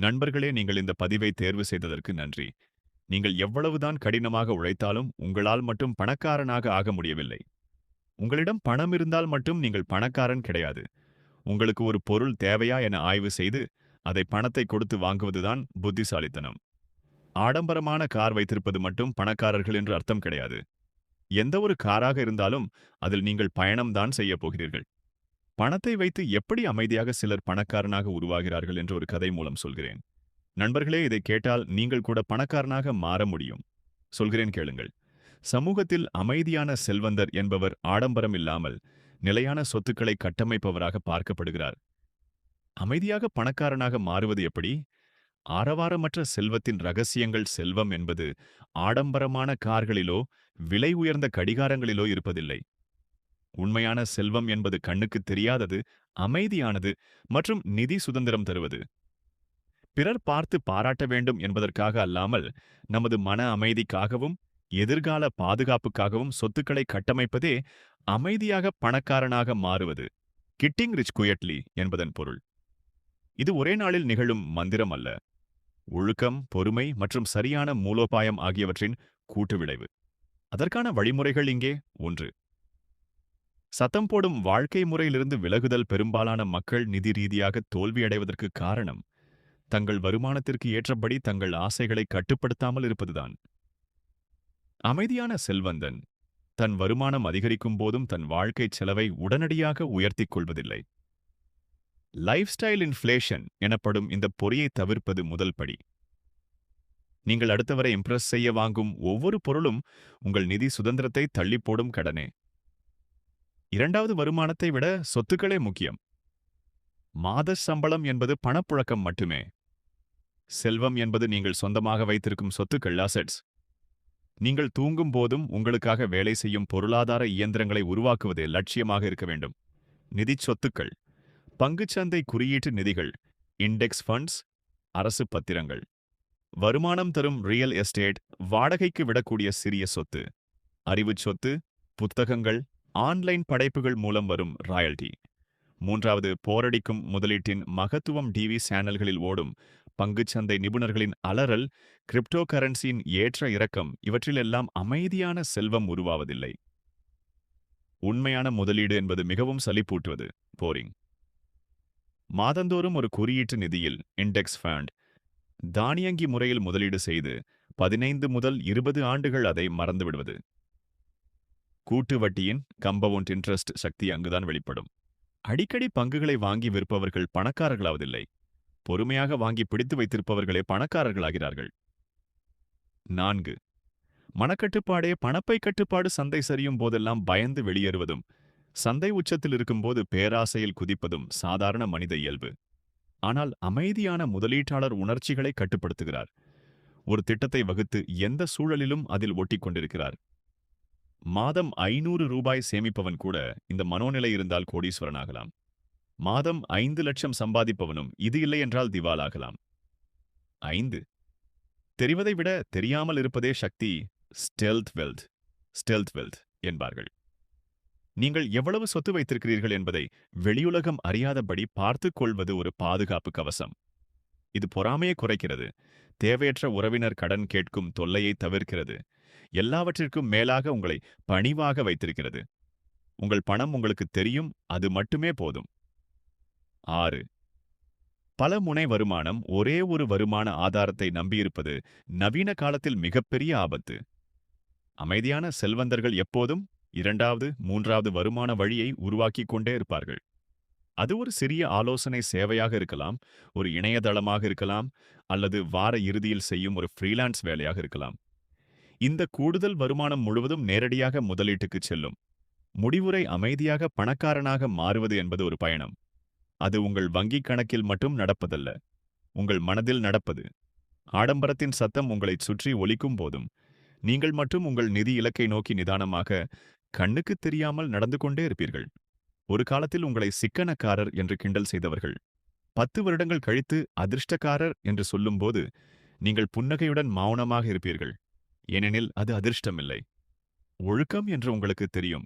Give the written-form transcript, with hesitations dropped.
நண்பர்களே, நீங்கள் இந்த பதிவை தேர்வு செய்ததற்கு நன்றி. நீங்கள் எவ்வளவுதான் கடினமாக உழைத்தாலும் உங்களால் மட்டும் பணக்காரனாக ஆக முடியவில்லை. உங்களிடம் பணம் இருந்தால் மட்டும் நீங்கள் பணக்காரன் கிடையாது. உங்களுக்கு ஒரு பொருள் தேவையா என ஆய்வு செய்து அதை பணத்தை கொடுத்து வாங்குவதுதான் புத்திசாலித்தனம். ஆடம்பரமான கார் வைத்திருப்பது மட்டும் பணக்காரர்கள் என்று அர்த்தம் கிடையாது. எந்த ஒரு காராக இருந்தாலும் அதில் நீங்கள் பயணம்தான் செய்யப் போகிறீர்கள். பணத்தை வைத்து எப்படி அமைதியாக சிலர் பணக்காரனாக உருவாகிறார்கள் என்ற ஒரு கதை மூலம் சொல்கிறேன். நண்பர்களே, இதை கேட்டால் நீங்கள் கூட பணக்காரனாக மாற முடியும். சொல்கிறேன் கேளுங்கள். சமூகத்தில் அமைதியான செல்வந்தர் என்பவர் ஆடம்பரம் இல்லாமல் நிலையான சொத்துக்களை கட்டமைப்பவராக பார்க்கப்படுகிறார். அமைதியாக பணக்காரனாக மாறுவது எப்படி? ஆரவாரமற்ற செல்வத்தின் ரகசியங்கள். செல்வம் என்பது ஆடம்பரமான கார்களிலோ விலை உயர்ந்த கடிகாரங்களிலோ இருப்பதில்லை. உண்மையான செல்வம் என்பது கண்ணுக்கு தெரியாதது, அமைதியானது மற்றும் நிதி சுதந்திரம் தருவது. பிறர் பார்த்து பாராட்ட வேண்டும் என்பதற்காக அல்லாமல், நமது மன அமைதிக்காகவும் எதிர்கால பாதுகாப்புக்காகவும் சொத்துக்களை கட்டமைப்பதே அமைதியாக பணக்காரனாக மாறுவது. கிட்டிங் ரிச் குயட்லி என்பதன் பொருள். இது ஒரே நாளில் நிகழும் மந்திரம் அல்ல. ஒழுக்கம், பொறுமை மற்றும் சரியான மூலோபாயம் ஆகியவற்றின் கூட்டு விளைவு. அதற்கான வழிமுறைகள் இங்கே. 1. சத்தம் போடும் வாழ்க்கை முறையிலிருந்து விலகுதல். பெரும்பாலான மக்கள் நிதி ரீதியாக தோல்வியடைவதற்கு காரணம் தங்கள் வருமானத்திற்கு ஏற்றபடி தங்கள் ஆசைகளை கட்டுப்படுத்தாமல் இருப்பதுதான். அமைதியான செல்வந்தன் தன் வருமானம் அதிகரிக்கும் போதும் தன் வாழ்க்கை செலவை உடனடியாக உயர்த்திக் கொள்வதில்லை. லைஃப் ஸ்டைல் இன்ஃப்ளேஷன் எனப்படும் இந்த பொறியை தவிர்ப்பது முதல் படி. நீங்கள் அடுத்தவரை இம்ப்ரெஸ் செய்ய வாங்கும் ஒவ்வொரு பொருளும் உங்கள் நிதி சுதந்திரத்தை தள்ளி போடும் கடனே. 2. வருமானத்தை விட சொத்துக்களே முக்கியம். மாத சம்பளம் என்பது பணப்புழக்கம் மட்டுமே. செல்வம் என்பது நீங்கள் சொந்தமாக வைத்திருக்கும் சொத்துக்கள், அசெட்ஸ். நீங்கள் தூங்கும் போதும் உங்களுக்காக வேலை செய்யும் பொருளாதார இயந்திரங்களை உருவாக்குவதே லட்சியமாக இருக்க வேண்டும். நிதிச் சொத்துக்கள். பங்குச்சந்தை குறியீட்டு நிதிகள், இண்டெக்ஸ் ஃபண்ட்ஸ், அரசு பத்திரங்கள். வருமானம் தரும் ரியல் எஸ்டேட், வாடகைக்கு விடக்கூடிய சிறிய சொத்து. அறிவுச் சொத்து, புத்தகங்கள், ஆன்லைன் படைப்புகள் மூலம் வரும் ராயல்டி. 3. போரடிக்கும் முதலீட்டின் மகத்துவம். டிவி சேனல்களில் ஓடும் பங்குச்சந்தை நிபுணர்களின் அலறல், கிரிப்டோ கரன்சியின் ஏற்ற இறக்கம், இவற்றிலெல்லாம் அமைதியான செல்வம் உருவாவதில்லை. உண்மையான முதலீடு என்பது மிகவும் சலிப்பூட்டுவது, போரிங். மாதந்தோறும் ஒரு குறியீட்டு நிதியில், இண்டெக்ஸ் ஃபண்ட், தானியங்கி முறையில் முதலீடு செய்து 15 முதல் 20 ஆண்டுகள் அதை மறந்துவிடுவது. கூட்டு வட்டியின் கம்பவுண்ட் இன்ட்ரெஸ்ட் சக்தி அங்குதான் வெளிப்படும். அடிக்கடி பங்குகளை வாங்கி விற்பவர்கள் பணக்காரர்களாவதில்லை. பொறுமையாக வாங்கி பிடித்து வைத்திருப்பவர்களே பணக்காரர்களாகிறார்கள். 4. மனக்கட்டுப்பாடே பணப்பை கட்டுப்பாடு. சந்தை சரியும் போதெல்லாம் பயந்து வெளியேறுவதும், சந்தை உச்சத்தில் இருக்கும்போது பேராசையில் குதிப்பதும் சாதாரண மனித இயல்பு. ஆனால் அமைதியான முதலீட்டாளர் உணர்ச்சிகளை கட்டுப்படுத்துகிறார். ஒரு திட்டத்தை வகுத்து எந்த சூழலிலும் அதில் ஒட்டிக் கொண்டிருக்கிறார். மாதம் 500 ரூபாய் சேமிப்பவன் கூட இந்த மனோநிலை இருந்தால் கோடீஸ்வரனாகலாம். மாதம் 5 லட்சம் சம்பாதிப்பவனும் இது இல்லை என்றால் திவாலாகலாம். 5. தெரிவதை விட தெரியாமல் இருப்பதே சக்தி. ஸ்டெல்த் வெல்த் என்பார்கள். நீங்கள் எவ்வளவு சொத்து வைத்திருக்கிறீர்கள் என்பதை வெளியுலகம் அறியாதபடி பார்த்துக் கொள்வது ஒரு பாதுகாப்பு கவசம். இது பொறாமையை குறைக்கிறது. தேவையற்ற உறவினர் கடன் கேட்கும் தொல்லையை தவிர்க்கிறது. எல்லாவற்றிற்கும் மேலாக உங்களை பணிவாக வைத்திருக்கிறது. உங்கள் பணம் உங்களுக்கு தெரியும், அது மட்டுமே போதும். 6. பல முனை வருமானம். ஒரே ஒரு வருமான ஆதாரத்தை நம்பியிருப்பது நவீன காலத்தில் மிகப்பெரிய ஆபத்து. அமைதியான செல்வந்தர்கள் எப்போதும் 2வது, 3வது வருமான வழியை உருவாக்கிக் கொண்டே இருப்பார்கள். அது ஒரு சிறிய ஆலோசனை சேவையாக இருக்கலாம், ஒரு இணையதளமாக இருக்கலாம், அல்லது வார இறுதியில் செய்யும் ஒரு ஃப்ரீலான்ஸ் வேலையாக இருக்கலாம். இந்த கூடுதல் வருமானம் முழுவதும் நேரடியாக முதலீட்டுக்கு செல்லும். முடிவுரை: அமைதியாக பணக்காரனாக மாறுவது என்பது ஒரு பயணம். அது உங்கள் வங்கிக் கணக்கில் மட்டும் நடப்பதல்ல, உங்கள் மனதில் நடப்பது. ஆடம்பரத்தின் சத்தம் உங்களைச் சுற்றி ஒலிக்கும் போதும் நீங்கள் மட்டும் உங்கள் நிதி இலக்கை நோக்கி நிதானமாக, கண்ணுக்கு தெரியாமல் நடந்து கொண்டே இருப்பீர்கள். ஒரு காலத்தில் உங்களை சிக்கனக்காரர் என்று கிண்டல் செய்தவர்கள் 10 வருடங்கள் கழித்து அதிர்ஷ்டக்காரர் என்று சொல்லும்போது நீங்கள் புன்னகையுடன் மௌனமாக இருப்பீர்கள். ஏனெனில் அது அதிர்ஷ்டமில்லை, ஒழுக்கம் என்று உங்களுக்கு தெரியும்.